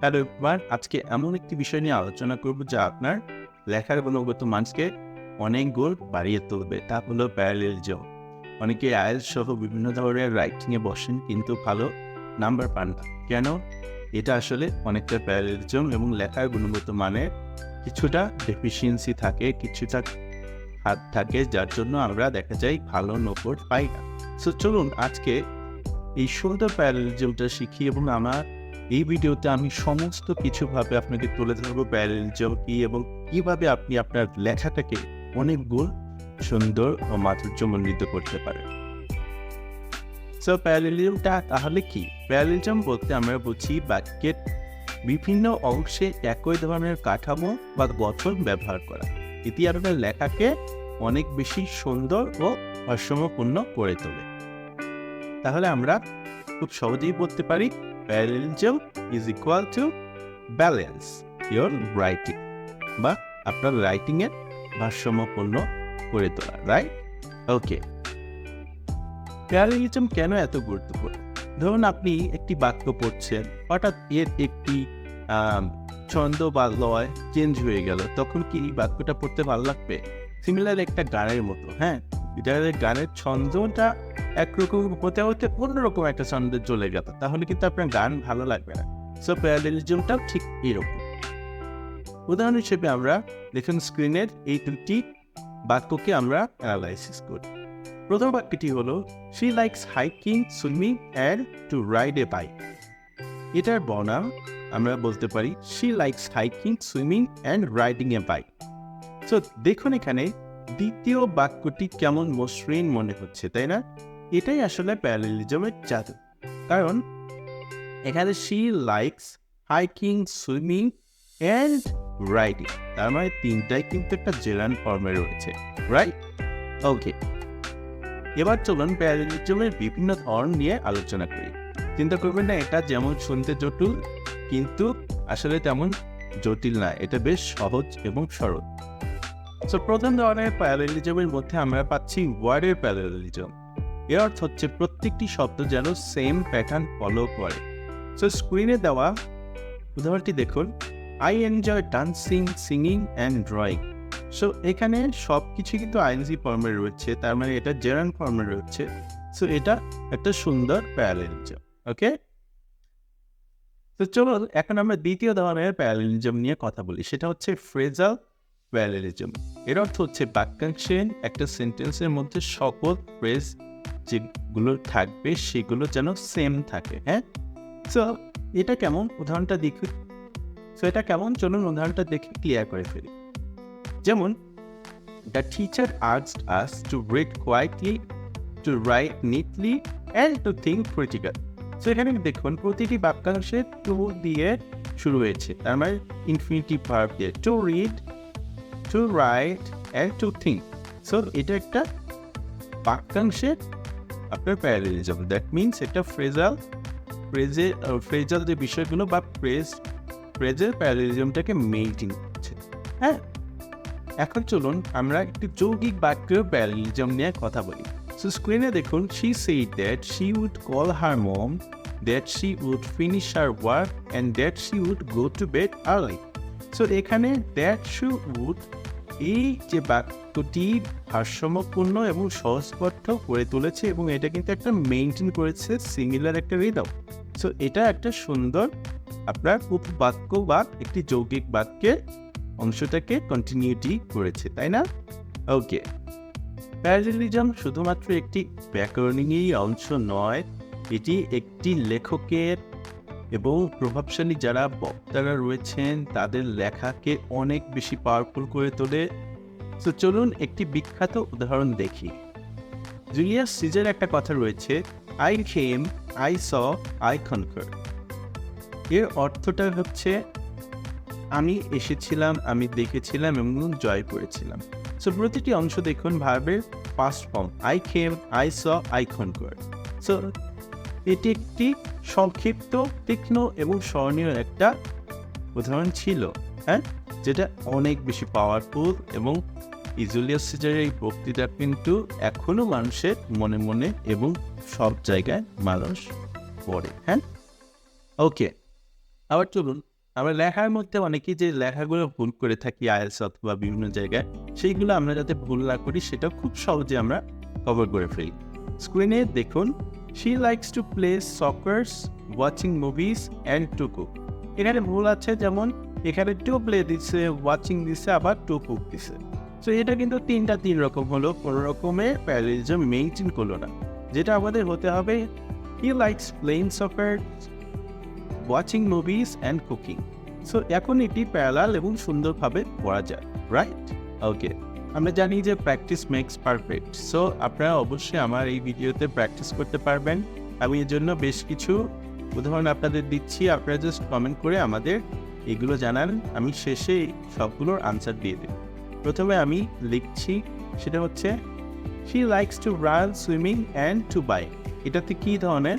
Hello everyone, আজকে এমন একটি বিষয় নিয়ে আলোচনা করব যা আপনার লেখার গুণগত মানকে অনেক গুণ বাড়িয়ে তুলবে। তা হলো প্যারালেলিজম। অনেকে আইএলটিএস সহ বিভিন্ন ধরনের রাইটিংয়ে বসেন কিন্তু ভালো নাম্বার পান না। কেন? এটা আসলে অনেকটা প্যারালেলিজম এবং লেখার গুণগত মানে কিছুটা ডেফিসিয়েন্সি থাকে, কিছুটা হাত থাকে, যার জন্য আমরা দেখা যায় ভালো নম্বর পাই না। সো চলুন আজকে এই সুন্দর প্যারালেলিজমটা শিখি এবং এই ভিডিওতে আমি সমস্ত কিছুভাবে আপনাকে তুলে ধরবো প্যারালেলিজম কি এবং কিভাবে আপনি আপনার লেখাটাকে অনেক গুণ সুন্দর ও মাধুর্যমণ্ডিত করতে পারেন। সো প্যারালেলিজমটা তাহলে কি? প্যারালেলিজম বলতে আমরা বুঝি বাক্যের বিভিন্ন অংশে একই ধরনের কাঠামো বা গঠন ব্যবহার করা। এটি আপনার লেখাকে অনেক বেশি সুন্দর ও ভারসাম্যপূর্ণ করে তোলে। তাহলে আমরা খুব সহজেই বলতে পারি parallelism is equal to balance your writing, বা আপনার রাইটিংয়ের ভারসাম্যপূর্ণ করে তোলা, রাইট? ওকে, প্যারালেলিজম কেন এত গুরুত্বপূর্ণ? ধরুন আপনি একটি বাক্য পড়ছেন, হঠাৎ এর একটি ছন্দ বা লয় চেঞ্জ হয়ে গেল, তখন কি এই বাক্যটা পড়তে ভালো লাগবে? সিমিলার একটা গানের মতো, হ্যাঁ, গানের ছন্দটা একরকম হতে হতে অন্যরকম একটা ছন্দে চলে গেল, তাহলে কিন্তু আপনার গান ভালো লাগবে না। সো প্যারালেলিজমটাও ঠিক এরকম। উদাহরণ হিসেবে আমরা দেখুন স্ক্রিনের এই দুটি বাক্যকে আমরা অ্যানালাইসিস করি। প্রথম বাক্যটি হলো she likes hiking, swimming and to ride A bike. এটার বনাম আমরা বলতে পারি she likes hiking, swimming and riding A bike. So দেখুন এখানে দ্বিতীয় বাক্যটি কেমন মসৃণ মনে হচ্ছে, তাই না? এটাই আসলে প্যারালেলিজমের জাদু। কারণ এখানে she likes hiking, swimming and riding, তার মানে তিনটাই কিন্তু একটা জেরান ফর্মে রয়েছে, রাইট? ওকে, এবার চলুন প্যারালেলিজমের বিভিন্ন ধরন নিয়ে আলোচনা করি। চিন্তা করবেন না এটা যেমন শুনতে জটিল, কিন্তু আসলে তেমন জটিল না, এটা বেশ সহজ এবং সরল। সো প্রথম ধরনের প্যারালেলিজমের মধ্যে আমরা পাচ্ছি ওয়ার্ডের প্যারালেলিজম। এর অর্থ হচ্ছে প্রত্যেকটি শব্দ যেন সেম প্যাটার্ন ফলো করে। সো স্ক্রিনে দেওয়া উদাহরণটি দেখুন, I enjoy dancing, singing and drawing. So এখানে সব কিছু কিন্তু আইএনজি ফর্মে রয়েছে, তার মানে এটা জেরান্ড ফর্মে রয়েছে। সো এটা একটা সুন্দর প্যারালেলিজম। ওকে, তো চলুন এখন আমরা দ্বিতীয় ধরনের প্যারালেলিজম নিয়ে কথা বলি, সেটা হচ্ছে ফ্রেজাল প্যারালেলিজম। এর অর্থ হচ্ছে বাক্যাংশে একটা সেন্টেন্সের মধ্যে সকল ফ্রেজ যেগুলো থাকবে সেগুলো যেন সেম থাকে, হ্যাঁ? সো এটা কেমন, উদাহরণটা দেখি। সো এটা কেমন, চলুন উদাহরণটা দেখে ক্লিয়ার করে ফেলি। যেমন, the teacher asked us to read quietly, to write neatly and to think critically. So এখানে দেখুন প্রতিটি বাক্যাংশে টু দিয়ে শুরু হয়েছে, তার মানে ইনফিনিটিভ ভার্ব দিয়ে, to read, to write and to think. So এটা একটা বাক্যাংশের আপনার প্যারালেলিজম। দ্যাট মিনস এটা ফ্রেজাল যে বিষয়গুলো বা ফ্রেজের প্যারালেলিজমটাকে মেইনটেইন করছে, হ্যাঁ? এখন চলুন আমরা একটি যৌগিক বাক্যের প্যারালেলিজম নিয়ে কথা বলি। সো স্ক্রিনে দেখুন, she said that she would call her mom, that she would finish her work and that she would go to bed early. So এখানে that she would, এই যে বাক্যটি ভারসাম্যপূর্ণ এবং সহজবোধ্য করে তুলেছে এবং এটা কিন্তু একটা মেইনটেইন করেছে সিমিলার একটা রিদম। সো এটা একটা সুন্দর আপনার উপবাক্য বা একটি যৌগিক বাক্যের অংশটাকে কন্টিনিউটি করেছে, তাই না? ওকে, প্যারালেলিজম শুধুমাত্র একটি ব্যাকরণিকই অংশ নয়, এটি একটি লেখকের এবং প্রভাবশালী যারা বক্তারা রয়েছেন তাদের লেখাকে অনেক বেশি পাওয়ারফুল করে তোলে। সো চলুন একটি বিখ্যাত উদাহরণ দেখি। জুলিয়াস সিজার একটা কথা রয়েছে, I came, I saw, I conquer. এর অর্থটা হচ্ছে আমি এসেছিলাম, আমি দেখেছিলাম এবং জয় করেছিলাম। সো প্রতিটি অংশ দেখুন ভার্বের past form, I came, I saw, I কনকার। So এটি একটি সংক্ষিপ্ত, তীক্ষ্ণ এবং স্মরণীয় একটা উদাহরণ ছিল, হ্যাঁ, যেটা অনেক বেশি পাওয়ারফুল এবং জুলিয়াস সিজারের এই বক্তৃতা কিন্তু এখনো মানুষের মনে মনে এবং সব জায়গায় মানুষ পড়ে, হ্যাঁ? ওকে, আবার চলুন আমরা লেখার মধ্যে অনেকেই যে লেখাগুলো ভুল করে থাকি আইএলটিএস অথবা বিভিন্ন জায়গায়, সেইগুলো আমরা যাতে ভুল না করি সেটা খুব সহজে আমরা কভার করে ফেলি। স্ক্রিনে দেখুন, she likes to play soccers, watching movies and to cook. এখানে ভুল আছে, যেমন এখানে টু প্লে দিচ্ছে, ওয়াচিং দিচ্ছে, আবার টু কুক দিচ্ছে। সো এটা কিন্তু তিন রকম হলো, কোনো রকমের প্যারালিজম মেনটেন করলো না। যেটা আমাদের হতে হবে, he likes playing soccer, watching movies and cooking. So এখন এটি প্যারালাল এবং সুন্দরভাবে পড়া যায়, রাইট? ওকে, আমরা জানি যে প্র্যাকটিস মেক্স পারফেক্ট। সো আপনারা অবশ্যই আমার এই ভিডিওতে প্র্যাকটিস করতে পারবেন। আমি এর জন্য বেশ কিছু উদাহরণ আপনাদের দিচ্ছি, আপনারা জাস্ট কমেন্ট করে আমাদের এগুলো জানান, আমি শেষে সবগুলোর আনসার দিয়ে দেব। প্রথমে আমি লিখছি, সেটা হচ্ছে she likes to run, swimming and to bike. এটাতে কী ধরনের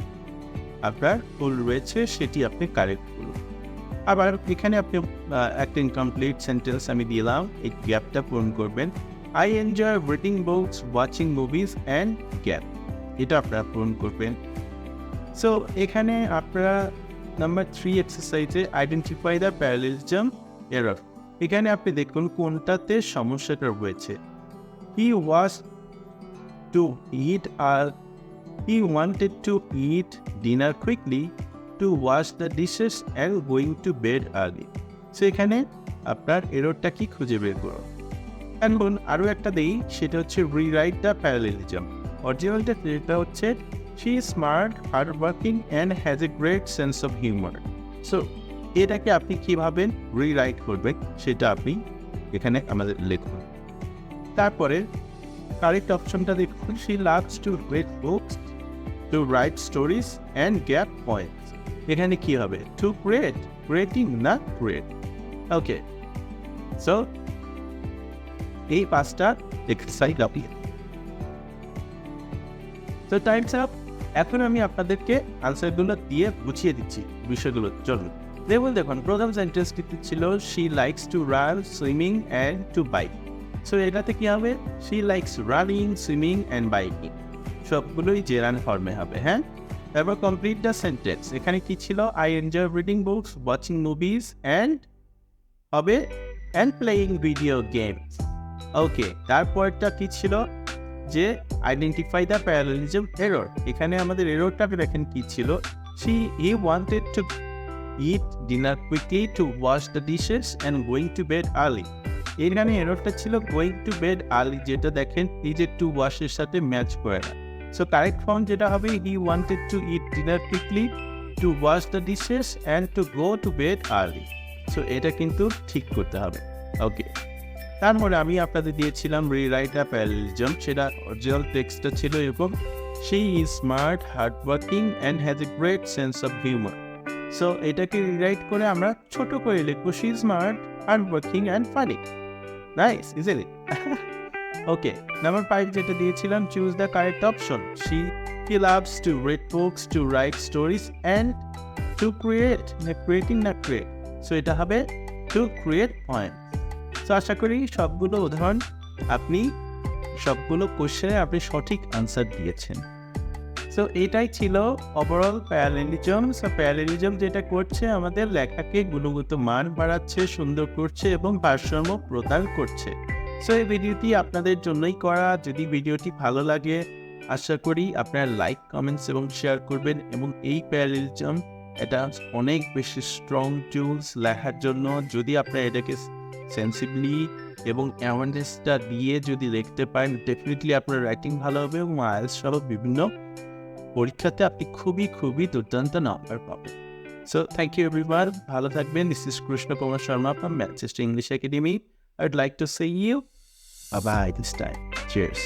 আপনার ভুল রয়েছে সেটি আপনি কারেক্ট করুন। আবার এখানে আপনি একটা ইনকমপ্লিট সেন্টেন্স আমি দিলাম, এই গ্যাপটা পূরণ করবেন। I enjoy reading books, watching movies and gap, এটা আপনারা পূরণ করবেন। সো এখানে আপনারা নাম্বার 3 এক্সারসাইজে আইডেন্টিফাই দ্য প্যারালিজম এরর। এখানে আপনি দেখুন কোনটাতে সমস্যাটা রয়েছে। হি ওয়াজ টু ইট আর he wanted to eat dinner quickly, to wash the dishes and going to bed early. So এখানে আপনার এররটা কি খুঁজে বের করুন। এখন আরও একটা দেই, সেটা হচ্ছে রিরাইট দ্য প্যারালিজম। অরিজিনালটা যেটা হচ্ছে she is smart, hardworking and has a great sense of humor. So এটাকে আপনি কীভাবে রিরাইট করবেন সেটা আপনি এখানে আমাদের লিখুন। তারপরে কারেক্ট অপশনটা দেখুন, she loves to read books, to write stories and get points. এখানে কি হবে? To create, creating না create. ওকে, সো এই 5টা এক্সারসাইজ আপনি। তো টাইমস আপ। এখন আমি আপনাদেরকে আনসারগুলো দিয়ে বুঝিয়ে দিচ্ছি বিষয়গুলো। চলুন দেখুন প্রথম সেন্টেন্সটিতে ছিল she likes to run, swimming and to bike. So এটাতে কি হবে? she likes running, swimming and biking. সবগুলোই জেরান ফর্মে হবে, হ্যাঁ? তারপর কমপ্লিট দ্য সেন্টেন্স। এখানে কি ছিল? I enjoy reading books, watching movies and হবে অ্যান্ড প্লেয়িং ভিডিও গেমস। ওকে, তারপরটা কি ছিল? যে আইডেন্টিফাই দ্য প্যারালিজম এরর। এখানে আমাদের এররটা দেখেন কি ছিল? He wanted to it dinner quickly, two wash the dishes and going to bed early. এখানে এররটা ছিল গোয়িং টু বেড আর্লি, যেটা দেখেন এই যে টু ওয়াশের সাথে ম্যাচ করে না। সো কারেক্ট ফর্ম যেটা হবে, he wanted to it dinner quickly, two wash the dishes and to go to bed early. So এটা কিন্তু ঠিক করতে হবে। ওকে, তারপরে আমি আপনাদের দিয়েছিলাম রিরাইট দ্য প্যারালিজম। সেটা অরিজিনাল টেক্সটটা ছিল এরকম, she is smart, hardworking and has a great sense of humour. So এটাকে রিরাইট করে আমরা ছোট করে লিখবো, she is smart, hardworking and funny. Nice, easily. Okay, number 5 যেটা দিয়েছিলাম, choose the correct option. He loves to read books, to write stories and to create, creating না create. So এটা হবে টু ক্রিয়েট পয়েন্ট। সো আশা করি সবগুলো উদাহরণ আপনি সবগুলো কোশ্চেনে আপনি সঠিক আনসার দিয়েছেন। সো এটাই ছিল ওভারঅল প্যারালেলিজম। সো প্যারালেলিজম যেটা করছে, আমাদের লেখাকে গুণগত মান বাড়াচ্ছে, সুন্দর করছে এবং ভারসাম্য প্রদান করছে। সো এই ভিডিওটি আপনাদের জন্যই করা। যদি ভিডিওটি ভালো লাগে, আশা করি আপনারা লাইক, কমেন্টস এবং শেয়ার করবেন। এবং এই প্যারালেলিজম এটা অনেক বেশি স্ট্রং টুলস লেখার জন্য। যদি আপনারা এটাকে সেন্সিবলি এবং অ্যাওয়ারনেসটা দিয়ে যদি লিখতে পারেন, ডেফিনেটলি আপনার রাইটিং ভালো হবে এবং আইএলটিএস সহ বিভিন্ন পরীক্ষাতে আপনি খুবই দুর্দান্ত নাম্বার পাবেন। সো থ্যাংক ইউ এভরিওয়ান, ভালো থাকবেন। This is Krishna Kumar Sharma from Manchester English academy. I would like to say you bye bye this time. Cheers.